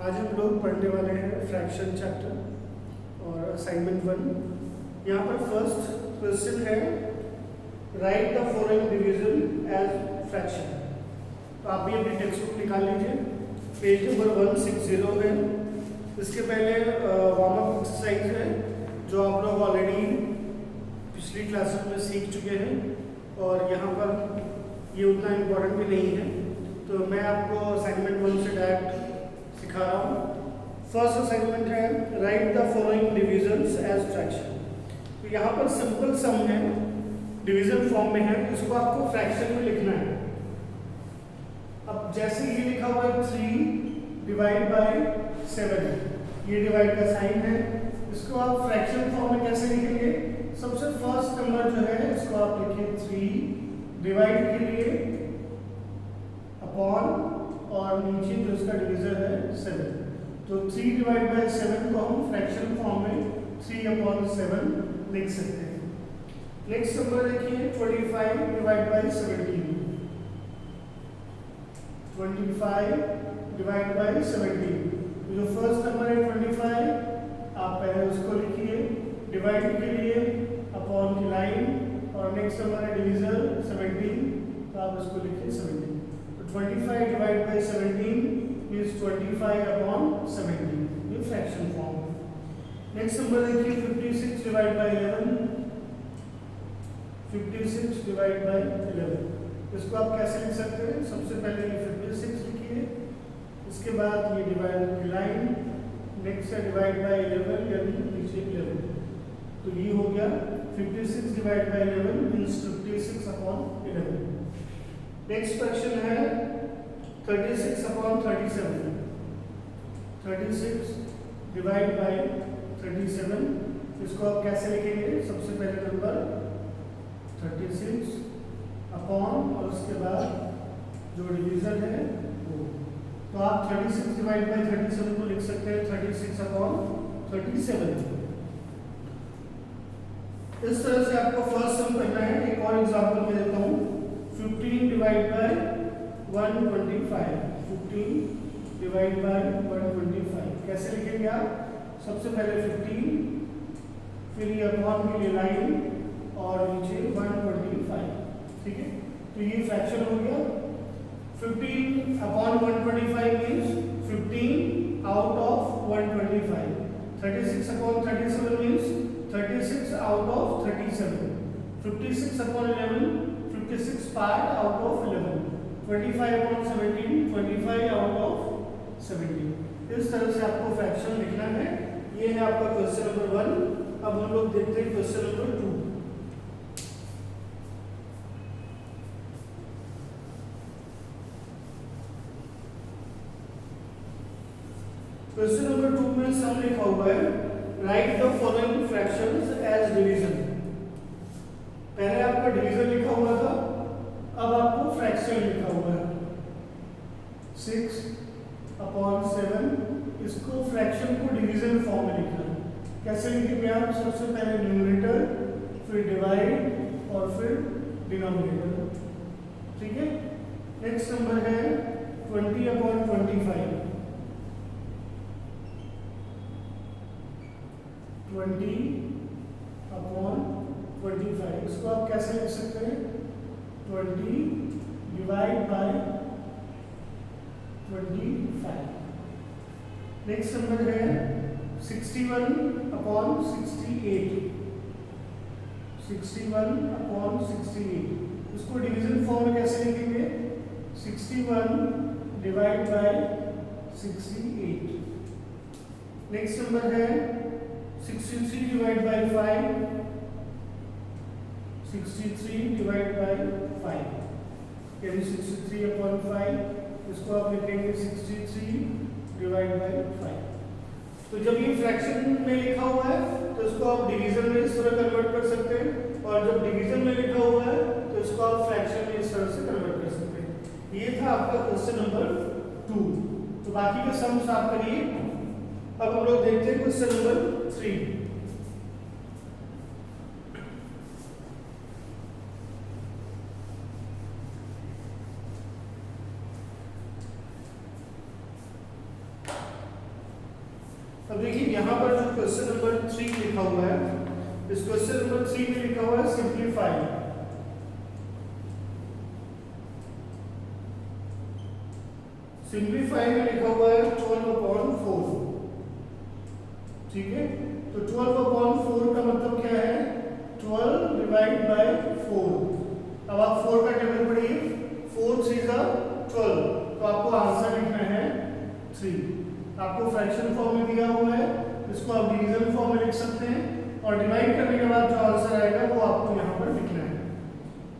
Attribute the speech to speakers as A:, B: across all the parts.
A: आज हम लोग पढ़ने वाले हैं फ्रैक्शन चैप्टर और असाइनमेंट 1। यहाँ पर फर्स्ट क्वेश्चन है write the following division as fraction. तो आप भी अपनी टेक्स्ट बुक निकाल लीजिए, पेज नंबर 160 है। इसके पहले वार्म अप एक्सरसाइज है जो आप लोग ऑलरेडी पिछली क्लासेस में सीख चुके हैं और यहाँ पर ये उतना इम्पोर्टेंट भी नहीं है, तो मैं आपको असाइनमेंट 1 से डायरेक्ट सिखा रहा हूँ। फर्स्ट असाइनमेंट है write the following divisions as fraction. तो यहाँ पर सिंपल सम है, डिवीजन फॉर्म में है, इसको आपको फ्रैक्शन में लिखना है। अब जैसे ये लिखा हुआ है 3 डिवाइड बाय 7, ये डिवाइड का साइन है, इसको आप फ्रैक्शन फॉर्म में कैसे लिखेंगे? सबसे फर्स्ट नंबर जो है इसको आप लिखिए 3 डिवाइड के लिए अपॉन और नीचे जो इसका डिवीजर है 7। तो 3 डिवाइड बाय 7 को हम फ्रैक्शन फॉर्म में 3/7 लिख सकते हैं। नेक्स्ट नंबर देखिए 25 डिवाइड बाय 17, 25 डिवाइड बाय 17। जो फर्स्ट नंबर है 25, आप पहले उसको लिखिए डिवाइड के लिए अपॉन की लाइन, और नेक्स्ट नंबर है डिवीजर 17, तो आप उसको लिखिए 17। तो 25 डिवाइड बाय 17 मींस 25/17, ये फ्रैक्शन फॉर्म है। नेक्स्ट नंबर देखिए 56 डिवाइड बाय 11, 56 डिवाइड बाय 11। इसको आप कैसे लिख सकते हैं? सबसे पहले ये 56 लिखिए, इसके बाद ये डिवाइड की लाइन, नेक्स्ट है डिवाइड बाय 11 यानी नीचे 11, तो ये हो गया 56 divide by 11 means 56/11। Next question है 36/37, 36 डिवाइड बाय 37। इसको आप कैसे लिखेंगे? सबसे पहले नंबर 36 अपॉन और उसके बाद जो डिवीजन है वो, तो आप 36 डिवाइड बाय 37 को लिख सकते हैं 36/37। इस तरह से आपको फर्स्ट सम करना है। एक और एग्जांपल मैं देता हूँ 15 डिवाइड बाय 125, 15 डिवाइड बाय 125 कैसे लिखेंगे आप? सबसे पहले 15, फिर ये अपॉन के लिए लाइन और नीचे 125, ठीक है। तो ये फ्रैक्शन हो गया। 15/125 means 15 out of 125। 36/37 means 36 out of 37। 56/11 56 part out of 11। 25/17 25 out of 17। इस तरह से आपको फ्रैक्शन लिखना है। ये है आपका क्वेश्चन नंबर 1। अब हम लोग देखते हैं क्वेश्चन नंबर 2। क्वेश्चन नंबर 2 में सम लिखा हुआ है write the following fractions as division. पहले आपका डिवीजन लिखा हुआ था, अब आपको फ्रैक्शन लिखा हुआ है 6/7। इसको फ्रैक्शन को डिवीजन फॉर्म में लिखना है। कैसे लिखेंगे आप? सबसे पहले न्यूमरेटर, फिर डिवाइड और फिर डिनोमिनेटर, ठीक है। नेक्स्ट नंबर है 20/25, 20/25। इसको आप कैसे लिख सकते हैं? 20 डिवाइड बाय 25। नेक्स्ट नंबर है 61/68, 61/68। इसको डिवीजन फॉर्म में कैसे लिखेंगे? 61 डिवाइड बाय 68। नेक्स्ट नंबर है 63 डिवाइड बाय 5, 63 डिवाइड बाय 5 यानी 63/5। इसको आप लिखेंगे 63 डिवाइड बाय 5। तो जब ये फ्रैक्शन में लिखा हुआ है तो इसको आप डिवीजन में इस तरह कन्वर्ट कर सकते हैं, और जब डिवीजन में लिखा हुआ है तो इसको आप फ्रैक्शन में इस तरह से कन्वर्ट कर सकते हैं। ये था आपका क्वेश्चन नंबर 2। तो बाकी के सम्स आप करिए। अब हम लोग देखते हैं क्वेश्चन नंबर 3। अब देखिए यहाँ पर जो क्वेश्चन नंबर 3 लिखा हुआ है, इस क्वेश्चन नंबर 3 में लिखा हुआ है सिंप्लीफाई। सिंप्लीफाई में लिखा हुआ है 12/4। ठीक है, तो 12/4 का मतलब क्या है? 12 डिवाइड बाय 4। अब आप 4 का टेबल पढ़िए, 4 3 12, तो आपको आंसर लिखना है 3। आपको फ्रैक्शन फॉर्म में दिया हुआ है, इसको आप डिवीजन फॉर्म में लिख सकते हैं, और डिवाइड करने के बाद जो आंसर आएगा वो आपको यहाँ पर लिखना है।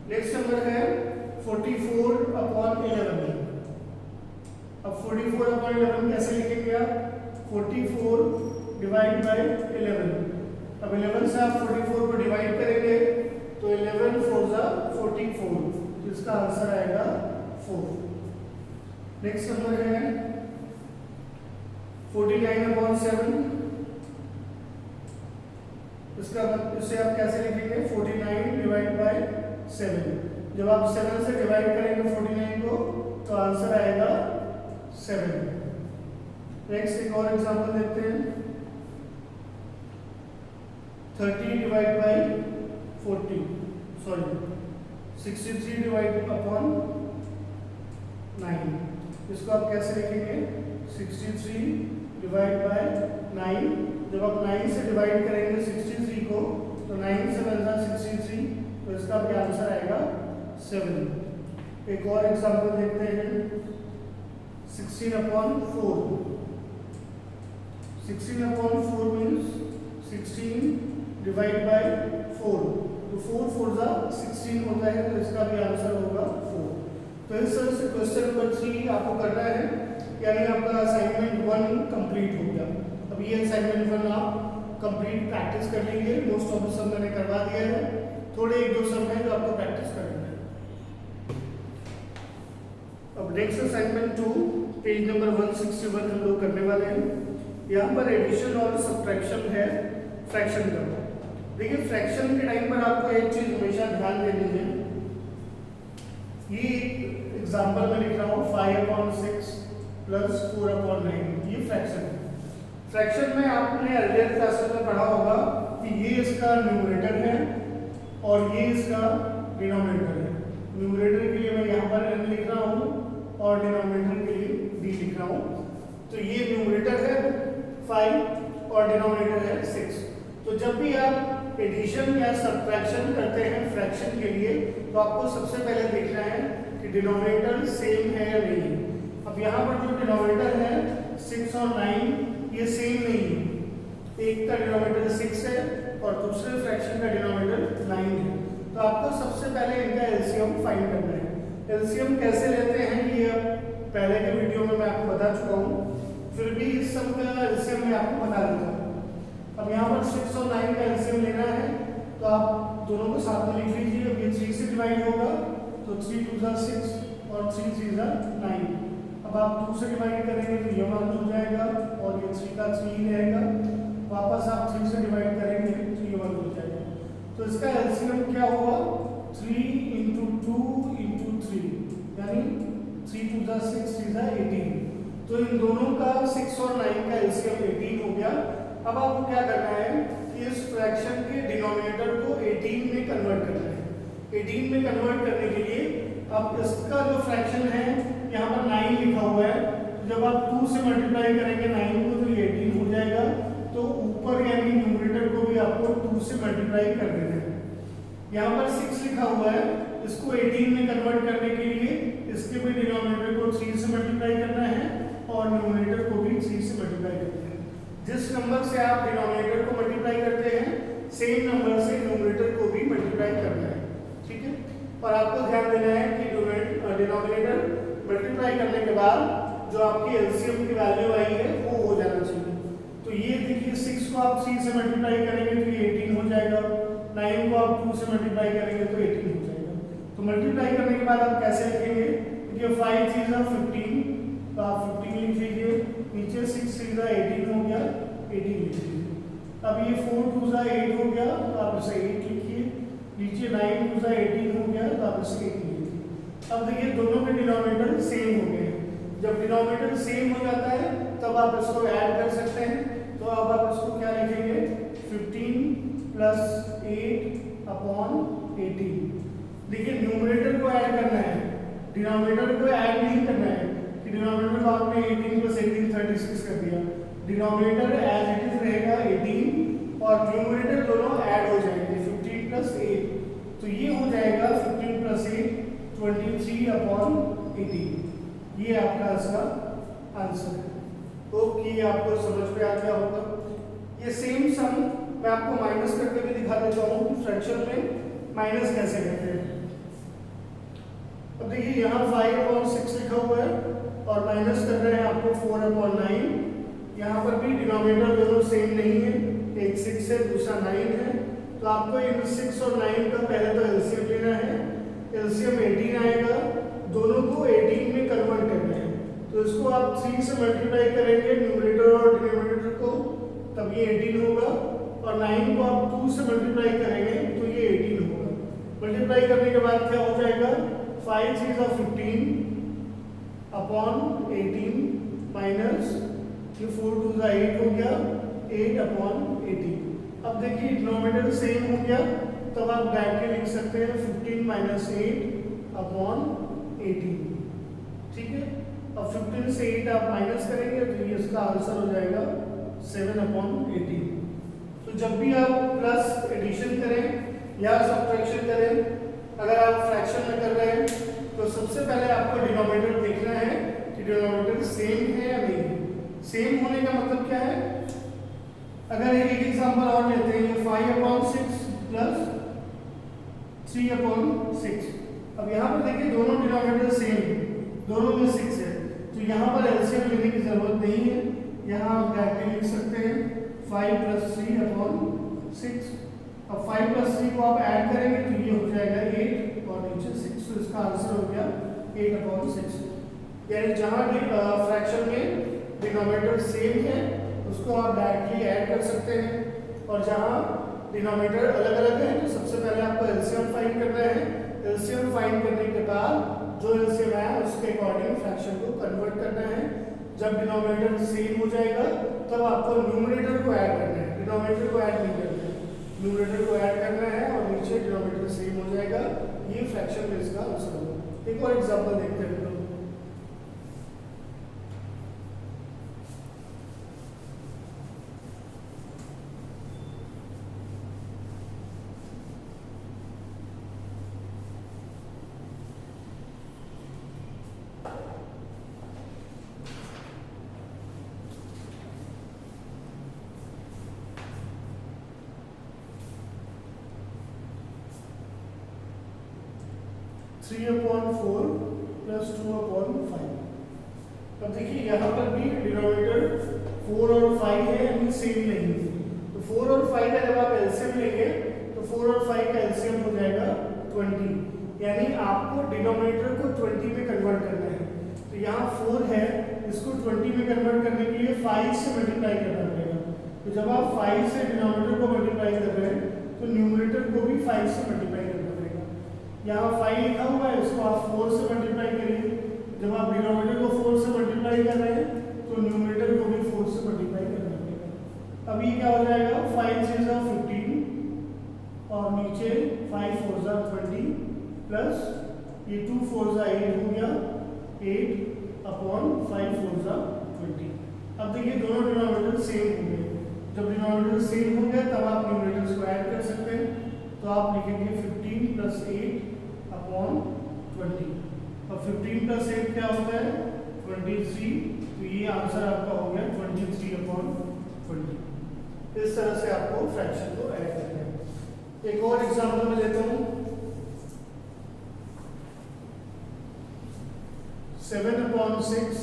A: नेक्स्ट नंबर है 44/11। अब 44/11 कैसे लिखेंगे आप? 44 डिवाइड बाय 11। अब 11 से आप 44 को डिवाइड करेंगे तो 11 4 44, जिसका आंसर आएगा 4। नेक्स्ट नंबर है 49/7। इसे आप कैसे लिखेंगे? 49 डिवाइड बाय 7। जब आप 7 से डिवाइड करेंगे 49 को तो आंसर आएगा 7। नेक्स्ट एक और एग्जांपल देखते हैं, 30 divide by 40, sorry 63 divide upon 9। इसको आप कैसे लिखेंगे? 63 डिवाइड बाय 9। जब आप 9 से डिवाइड करेंगे 63 को तो 9 से बनता 63, तो इसका क्या आंसर आएगा? 7। एक और एग्जांपल देखते हैं, 16/4। 16/4 मीन्स 16 डिवाइड बाय 4, तो 4 4 16 होता है, तो इसका भी आंसर होगा 4। तो इस तरह से क्वेश्चन नंबर 3 आपको करना है, यानी आपका असाइनमेंट 1 कंप्लीट हो गया। अब ये असाइनमेंट 1 आप कंप्लीट प्रैक्टिस कर लीजिए। मोस्ट ऑफ द सम मैंने करवा दिया है, थोड़े 1-2 सम है जो आपको प्रैक्टिस करना है। अब नेक्स्ट असाइनमेंट 2 पेज नंबर 161 हम लोग करने वाले हैं। यहाँ पर एडिशन और सब्ट्रैक्शन है फ्रैक्शन का। देखिए फ्रैक्शन के टाइम पर आपको एक चीज हमेशा ध्यान देनी है, ये एग्जांपल में लिख रहा हूँ 5/6 प्लस 4/9, ये फ्रैक्शन है। फ्रैक्शन में आपने अर्लियर क्लासेस में पढ़ा होगा कि ये इसका न्यूमरेटर है और ये इसका डिनोमिनेटर है। न्यूमरेटर के लिए मैं यहाँ पर n लिख रहा हूँ और डिनोमिनेटर के लिए d लिख रहा हूँ। तो ये न्यूमरेटर है 5 और डिनोमिनेटर है 6। तो जब भी आप एडिशन या सब्ट्रैक्शन करते हैं फ्रैक्शन के लिए, तो आपको सबसे पहले देखना है कि डिनोमिनेटर सेम है या नहीं। अब यहाँ पर जो डिनोमिनेटर है 6 और 9 ये सेम नहीं है। एक का डिनोमिनेटर 6 है और दूसरे फ्रैक्शन का डिनोमिनेटर 9 है। तो आपको सबसे पहले इनका एलसीएम फाइंड करना है। एलसीएम कैसे लेते हैं ये पहले के वीडियो में मैं आपको बता चुका हूँ, फिर भी इस सब का एलसीएम मैं आपको बता देता हूँ। अब यहाँ पर 6 और 9 का एलसीएम लेना है, तो आप दोनों को साथ में लिख लीजिए। अब ये 3 से डिवाइड होगा तो 3 2 6 और 3 3 9। अब आप 2 से डिवाइड करेंगे तो ये 1 हो जाएगा और ये 3 का 3 ही रहेगा। वापस आप 3 से डिवाइड करेंगे तो ये 1 हो जाएगा। तो इसका एलसीएम क्या होगा? 3 × 2 × 3, यानी 3 2 6 3 18। तो इन दोनों का 6 और 9 का एलसीएम 18 हो गया। अब आपको क्या करना है कि इस फ्रैक्शन के डिनोमिनेटर को 18 में कन्वर्ट करना है। 18 में कन्वर्ट करने के लिए अब इसका जो फ्रैक्शन है यहाँ पर 9 लिखा हुआ है, तो जब आप 2 से मल्टीप्लाई करेंगे 9 को तो ये 18 हो जाएगा। तो ऊपर यानी न्यूमरेटर को भी आपको 2 से मल्टीप्लाई कर देना है। यहाँ पर 6 लिखा हुआ है, इसको 18 में कन्वर्ट करने के लिए इसके भी डिनोमिनेटर को 3 से मल्टीप्लाई करना है और न्यूमरेटर को भी 3 से मल्टीप्लाई करना है। जिस नंबर से आप डिनोमिनेटर को मल्टीप्लाई करते हैं, सेम नंबर से न्यूमरेटर को भी मल्टीप्लाई करना है। ठीक है, और आपको ध्यान देना है कि डिनोमिनेटर मल्टीप्लाई करने के बाद जो आपकी एलसीएम की वैल्यू आई है वो हो जाना चाहिए। तो ये देखिए 6 को आप 3 से मल्टीप्लाई करेंगे तो ये 18 हो जाएगा, 9 को आप 2 से मल्टीप्लाई करेंगे तो 18 हो जाएगा। तो मल्टीप्लाई करने के बाद आप कैसे लिखेंगे? देखिए 5 3 15, तो आप 15 लिख लीजिए, नीचे 6 3 18 हो गया, 18 लिख लीजिए। अब ये 4 2 8 हो गया, तो आप इसे 8 लिखिए, नीचे 9 2 18 हो गया, तो आप इसे 8 लिखिए। अब देखिए दोनों के डिनोमिनेटर सेम हो गए। जब डिनोमिनेटर सेम हो जाता है तब आप इसको ऐड कर सकते हैं। तो अब आप इसको क्या लिखेंगे 15 प्लस 8 अपॉन 18। देखिए न्यूमरेटर को ऐड करना है, डिनोमिनेटर को ऐड नहीं करना है कि डिनोमिनेटर को आपने 18 प्लस 18 36 कर दिया। डिनोमिनेटर एज इट इज रहेगा 18 और न्यूमरेटर दोनों ऐड हो जाएंगे 15 प्लस 8, तो ये हो जाएगा 15 प्लस 8 23 अपॉन 18। ये आपका इसका आंसर है। तो कि आपको समझ में आ गया होगा। ये सेम सम मैं आपको माइनस करके भी दिखा देता हूँ कि फ्रैक्शन में माइनस कैसे करते हैं। अब देखिए यहाँ 5/6 लिखा हुआ है और माइनस कर रहे हैं आपको 4/9। यहाँ पर भी डिनोमिनेटर दोनों सेम नहीं है, एक 6 है दूसरा 9 है, तो आपको इन 6 और 9 का पहले तो एलसीएम लेना है। एलसीएम 18 आएगा, दोनों को 18 में कन्वर्ट करना है, तो इसको आप 3 से मल्टीप्लाई करेंगे न्यूमरेटर और डिनोमिनेटर को, तब ये 18 होगा, और 9 को आप 2 से मल्टीप्लाई करेंगे तो ये 18 होगा। मल्टीप्लाई करने के बाद क्या हो जाएगा 5 3 15 अपॉन 18 माइनस ये 4 2 8 हो गया 8 अपॉन 18। अब देखिए डिनोमिनेटर सेम हो गया, तब आप डायरेक्टली लिख सकते हैं 15 माइनस 8 अपॉन 18। ठीक है, अब 15 से 8 आप माइनस करेंगे तो ये इसका आंसर हो जाएगा 7/18। तो जब भी आप प्लस एडिशन करें या सब्ट्रैक्शन करें, अगर आप फ्रैक्शन में कर रहे हैं तो सबसे पहले आपको डिनोमिनेटर देखना है कि डिनोमिनेटर सेम है या नहीं। सेम होने का मतलब क्या है, अगर एक एग्जांपल और लेते हैं 5/6 प्लस 3/6। अब यहाँ पर देखिए दोनों डिनोमिनेटर सेम है, दोनों में 6 है, तो यहाँ पर एलसीएम लेने की जरूरत नहीं है। यहाँ आप डायरेक्टली लिख सकते हैं 5 + 3/6। अब 5 + 3 को आप ऐड करेंगे तो ये हो जाएगा 8 और नीचे 6, तो इसका आंसर हो गया 8/6। यानी जहाँ फ्रैक्शन में डिनोमिनेटर सेम है उसको आप डायरेक्टली ऐड कर सकते हैं, और जहाँ डिनोमिनेटर अलग अलग है तो सबसे पहले आपको एलसीएम फाइंड करना है। एलसीएम फाइंड करने के बाद जो एलसीएम आया उसके अकॉर्डिंग फ्रैक्शन को कन्वर्ट करना है। जब डिनोमिनेटर सेम हो जाएगा तब आपको न्यूमरेटर को ऐड करना है, डिनोमिनेटर को ऐड नहीं करना है, न्यूमरेटर को ऐड करना है और नीचे डिनोमिनेटर सेम हो जाएगा। ये फ्रैक्शन में इसका आंसर होगा। एक और एग्जांपल देखते हैं। 3/4 + 2/5। अब देखिए यहाँ पर भी डिनोमिनेटर 4 और 5 है, यानी सेम नहीं है, तो 4 और 5 का जब आप एलसीएम लेंगे तो 4 और 5 का एलसीएम हो जाएगा 20, यानी आपको डिनोमिनेटर को 20 में कन्वर्ट करना है। तो यहाँ 4 है, इसको 20 में कन्वर्ट करने के लिए 5 से मल्टीप्लाई करना पड़ेगा। तो जब आप 5 से डिनोमिनेटर को मल्टीप्लाई कर रहे हैं तो न्यूमरेटर को भी 5 से मल्टीप्लाई करना पड़ेगा। यहाँ 5 लिखा हुआ है, इसको आप 4 से मल्टीप्लाई करिए। जब आप डिनोमिनेटर को 4 से मल्टीप्लाई कर रहे हैं तो न्यूमरेटर को भी 4 से मल्टीप्लाई करना पड़ेगा। अब ये क्या हो जाएगा 5 3 15 और नीचे 5 4 20 प्लस ये 2 4 8 हो गया 8/5 4 20। अब देखिए दोनों डिनोमिनेटर सेम हो गए। जब डिनोमिनेटर सेम हो गया तब आप न्यूमरेटर्स को ऐड कर सकते हैं, तो आप लिखेंगे 15 + 8/20। अब 15 + 8 क्या होता है 23, तो ये आंसर आपका हो गया 23/20। इस तरह से आपको फ्रैक्शन को ऐड करना है। एक और एग्जांपल में लेता हूँ 7/6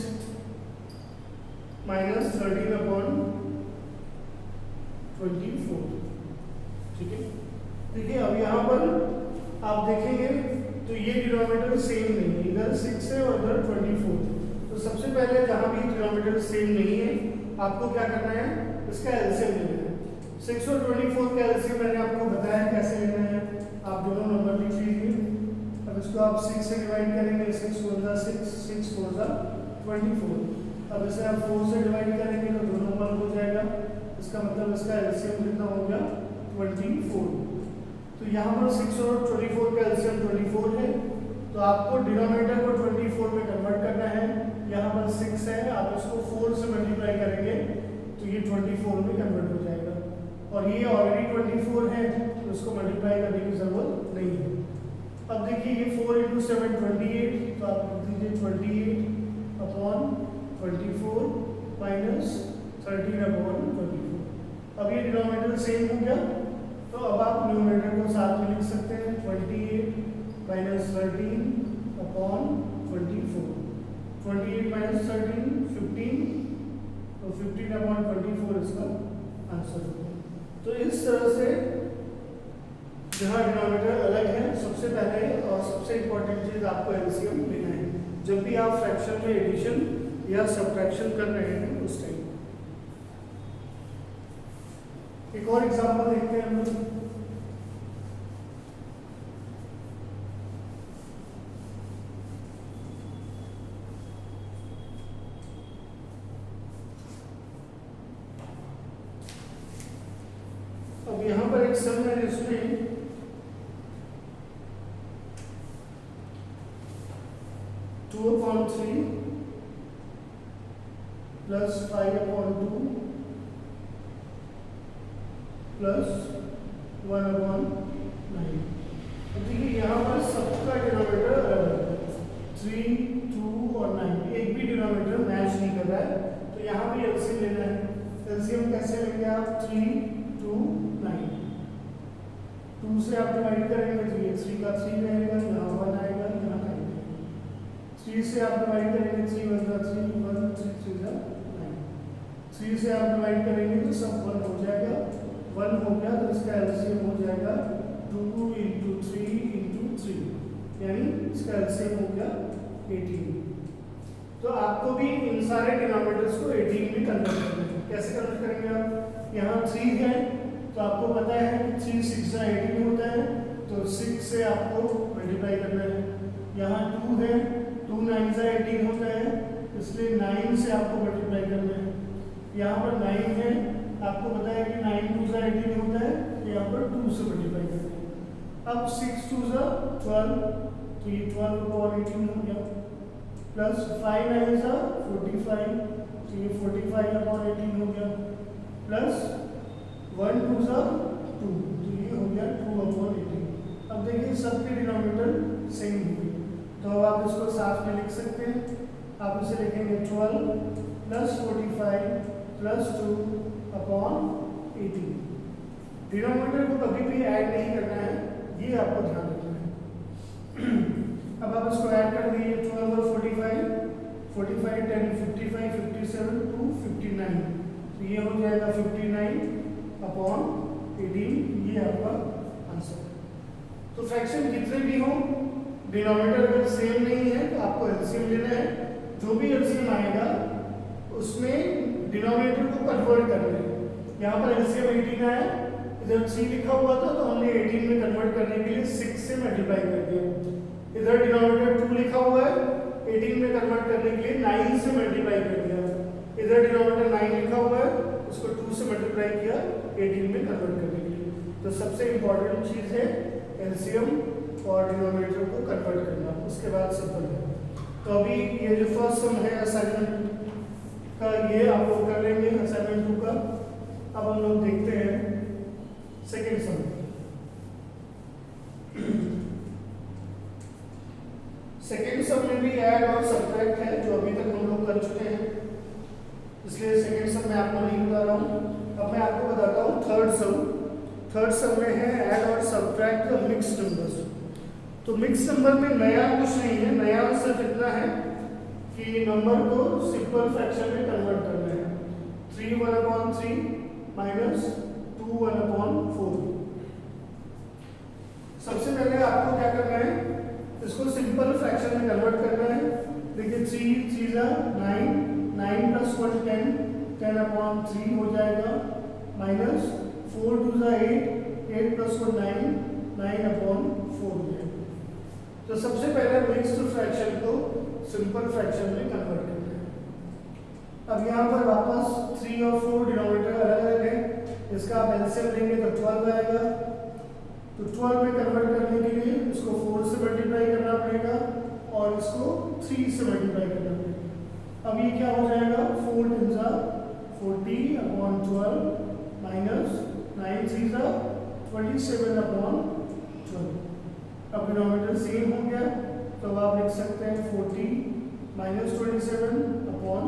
A: - 13/24। ठीक है, देखिए अब यहाँ पर आप देखेंगे तो ये डिनोमिनेटर सेम नहीं है, इधर 6 है और इधर 24। तो सबसे पहले जहाँ भी डिनोमिनेटर सेम नहीं है आपको क्या करना है, इसका एलसीएम लेना है। 6 और 24 का एलसीएम मैंने आपको बताया कैसे लेना है। आप दोनों नंबर लिख लीजिए। अब इसको आप 6 से डिवाइड करेंगे, 6 4 6 6 4 24। अब इसे आप 4 से डिवाइड करेंगे तो दोनों 1 हो जाएगा। इसका एलसीएम कितना हो गया 24। तो यहाँ पर 6 और 24 का एलसीएम 24 है, तो आपको डिनोमिनेटर को 24 में कन्वर्ट करना है। यहाँ पर 6 है, आप इसको 4 से मल्टीप्लाई करेंगे तो ये 24 में कन्वर्ट हो जाएगा, और ये ऑलरेडी 24 है तो इसको मल्टीप्लाई करने की जरूरत नहीं है। अब देखिए ये 4 × 7 28, तो आप लिख दीजिए 28/24 माइनस 13/24। अब ये डिनोमिनेटर सेम हो गया, तो अब आप न्यूमरेटर को साथ में लिख सकते हैं 28 - 13/24। 28 - 13 15, तो 15/24 इसका आंसर होगा। तो इस तरह से जहाँ डिनोमिनेटर अलग है, सबसे पहले और सबसे इम्पोर्टेंट चीज़ आपको एलसीएम लेना है जब भी आप फ्रैक्शन में एडिशन या सब्ट्रैक्शन कर रहे हैं उस टाइम। एक और एग्जांपल देखते हैं हम लोग। अब यहाँ पर एक सम है जिसमें 2/3 प्लस 5/2 प्लस 1/9। अब देखिए यहाँ पर सबका डिनोमिनेटर अलग है, 3, 2 और 9, एक भी डिनोमिनेटर मैच नहीं कर रहा है, तो यहाँ भी एलसीएम लेना है। एलसीएम कैसे लेंगे आप? 3, 2, 9। 2 से आप डिवाइड करेंगे तो ये 3 का 3 रहेगा, यहाँ 1 आएगा, यहाँ 9। 3 से आप डिवाइड करेंगे 3 × 3 1, 3 3 9। 3 से आप डिवाइड करेंगे तो सब 1 हो जाएगा, 1 हो गया तो इसका एलसीएम हो जाएगा 2 × 3 × 3, यानी इसका एलसीएम हो गया 18। तो आपको भी इन सारे डिनोमिनेटर्स को 18 में कन्वर्ट करना है। कैसे कन्वर्ट करेंगे आप? यहाँ 3 है तो आपको पता है कि 3 6 18 होता है, तो 6 से आपको मल्टीप्लाई करना है। यहाँ 2 है, 2 9 18 होता है, इसलिए 9 से आपको मल्टीप्लाई करना है। यहाँ पर 9 है, आपको पता है कि 9 2 18 होता है, तो यहाँ पर 2 से मल्टीप्लाई करना है। अब 6 2 12, तो ये 12/18 हो गया, प्लस 5 9 45, तो ये 45/18 हो गया, प्लस 1 2 2, तो ये हो गया 2/18। अब देखिए सबके डिनोमिनेटर सेम होंगे, तो अब आप इसको साथ में लिख सकते हैं। आप इसे लिखेंगे 12 + 45 + 2/18। डिनोमिनेटर को कभी भी ऐड नहीं करना है, ये आपको ध्यान रखना है। अब आप इसको ऐड कर दीजिए, 12 और 45, 45 10 55 57 2 59, तो ये हो जाएगा 59/18, ये आपका आंसर। तो फ्रैक्शन कितने भी हो, डिनोमिनेटर अगर सेम नहीं है तो आपको एलसीएम लेना है। जो भी एलसीएम आएगा उसमें डिनोमिनेटर को कन्वर्ट करना है। यहाँ पर एलसीएम 18 आया, इधर 3 लिखा हुआ था तो हमने 18 में कन्वर्ट करने के लिए 6 से मल्टीप्लाई कर दिया। इधर डिनोमिनेटर 2 लिखा हुआ है, 18 में कन्वर्ट करने के लिए 9 से मल्टीप्लाई कर दिया। इधर डिनोमिनेटर 9 लिखा हुआ है, उसको 2 से मल्टीप्लाई किया 18 में कन्वर्ट करने के लिए। तो सबसे इंपॉर्टेंट चीज़ है एलसीएम और डिनोमिनेटर को कन्वर्ट करना, उसके बाद सिंपल है। तो अभी ये जो फर्स्ट सम है असाइनमेंट का, ये आप लोग कर लेंगे असाइनमेंट 2 का। अब हम लोग देखते हैं सेकेंड सम। सेकेंड सम में भी ऐड और सब्ट्रैक्ट है, जो अभी तक हम लोग कर चुके हैं, इसलिए सेकेंड सम में आपको नहीं बता रहा हूँ। अब मैं आपको बताता हूँ थर्ड सम। थर्ड सम में है ऐड और सब्ट्रैक्ट द मिक्स्ड नंबर्स। तो मिक्स नंबर में नया कुछ नहीं है, नया सिर्फ इतना है कि नंबर को सिंपल फ्रैक्शन में कन्वर्ट करना है। 3 1/3 माइनस 2 1/4। सबसे पहले आपको क्या करना है, इसको सिंपल फ्रैक्शन में कन्वर्ट करना है। देखिए 3 3 9, 9 + 1 10, 10/3 हो जाएगा, माइनस 4 2 8, 8 + 1 9, 9/4 हो जाएगा। तो सबसे पहले मिक्स्ड फ्रैक्शन को सिंपल फ्रैक्शन में कन्वर्ट करना है। अब यहाँ पर वापस 3 और 4 डिनोमिनेटर अलग अलग है, इसका आप एलसीएम लेंगे तो 12 आएगा। तो 12 में कन्वर्ट करने के लिए इसको 4 से मल्टीप्लाई करना पड़ेगा और इसको 3 से मल्टीप्लाई करना पड़ेगा। अब ये क्या हो जाएगा, 4 10 जा 40/12 माइनस 9 3 जा 27/12। अब डिनोमिनेटर सेम हो गया तो अब आप लिख सकते हैं 40 माइनस 27/12।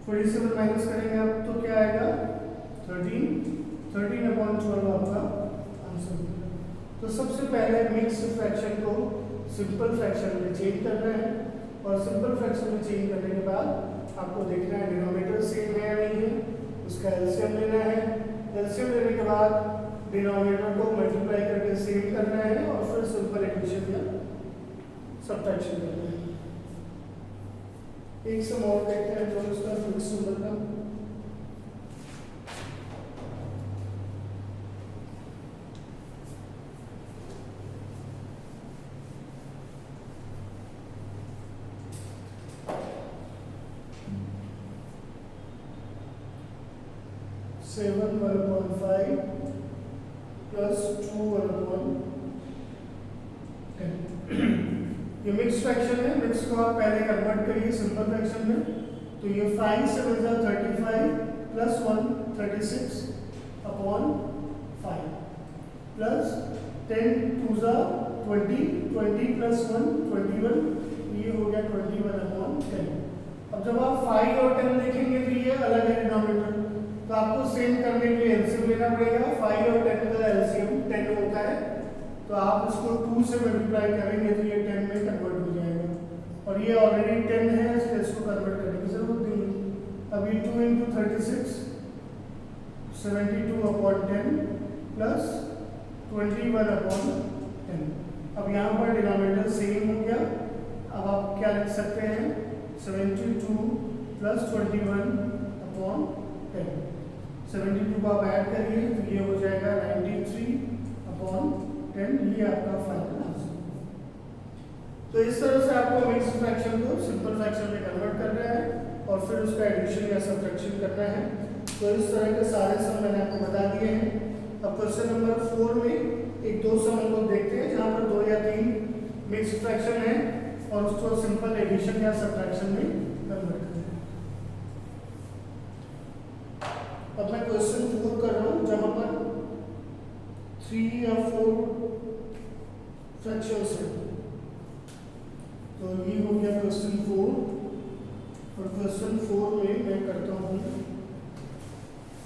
A: 27 माइनस करेंगे आप तो क्या आएगा 13/12 आपका आंसर होगा। तो सबसे पहले मिक्स्ड फ्रैक्शन को सिंपल फ्रैक्शन में चेंज करना है और सिंपल फ्रैक्शन में चेंज करने के बाद आपको देखना है डिनोमिनेटर सेम है या नहीं है, उसका एलसीएम लेना है। एलसीएम लेने के बाद डिनोमिनेटर को मल्टीप्लाई करके सेम करना है और फिर सिंपल एडिशन या सब्ट्रैक्शन करना है। एक सम और देखते हैं जो इसका फिक्स नंबर का। Seven 1/5 plus 2/10। ये मिक्स फ्रैक्शन है, मिक्स को आप पहले कन्वर्ट करिए सिंपल फ्रैक्शन में। तो ये 5 7 जा 35 प्लस 1 36/5 प्लस 10 2 जा 20 20 प्लस 1 21, ये हो गया 21/10। अब जब आप 5 और 10 देखेंगे तो ये अलग है डिनोमिनेटर, तो आपको सेम करने के लिए एलसीएम लेना पड़ेगा। 5 और 10 का एलसीएम 10 होता है, तो आप इसको 2 से मल्टीप्लाई करेंगे तो ये 10 में कन्वर्ट हो जाएगा और ये ऑलरेडी 10 है इसलिए इसको कन्वर्ट करने की जरूरत नहीं है। अब ये 2 × 36 72/10 प्लस 21/10। अब यहाँ पर डिनोमिनेटर सेम हो गया। अब आप क्या लिख सकते हैं 72 प्लस 21/10। 72 को आप ऐड करिए तो ये हो जाएगा 93/10। ये आपका फाइनल आंसर। तो इस तरह से आपको मिक्स्ड फ्रैक्शन को सिंपल फ्रैक्शन में कन्वर्ट करना है और फिर उसका एडिशन या सब्ट्रैक्शन करना है। तो इस तरह के सारे सम मैंने आपको बता दिए हैं। अब क्वेश्चन नंबर 4 में एक दो सम हम लोग देखते हैं जहाँ पर 2 या 3 मिक्स्ड फ्रैक्शन है और उसको सिंपल एडिशन या सब्ट्रैक्शन में कन्वर्ट करना है। अब मैं क्वेश्चन 4 कर रहा हूँ जहाँ पर 3 या 4 फ्रैक्शंस है। तो ये हो गया क्वेश्चन 4 और क्वेश्चन 4 में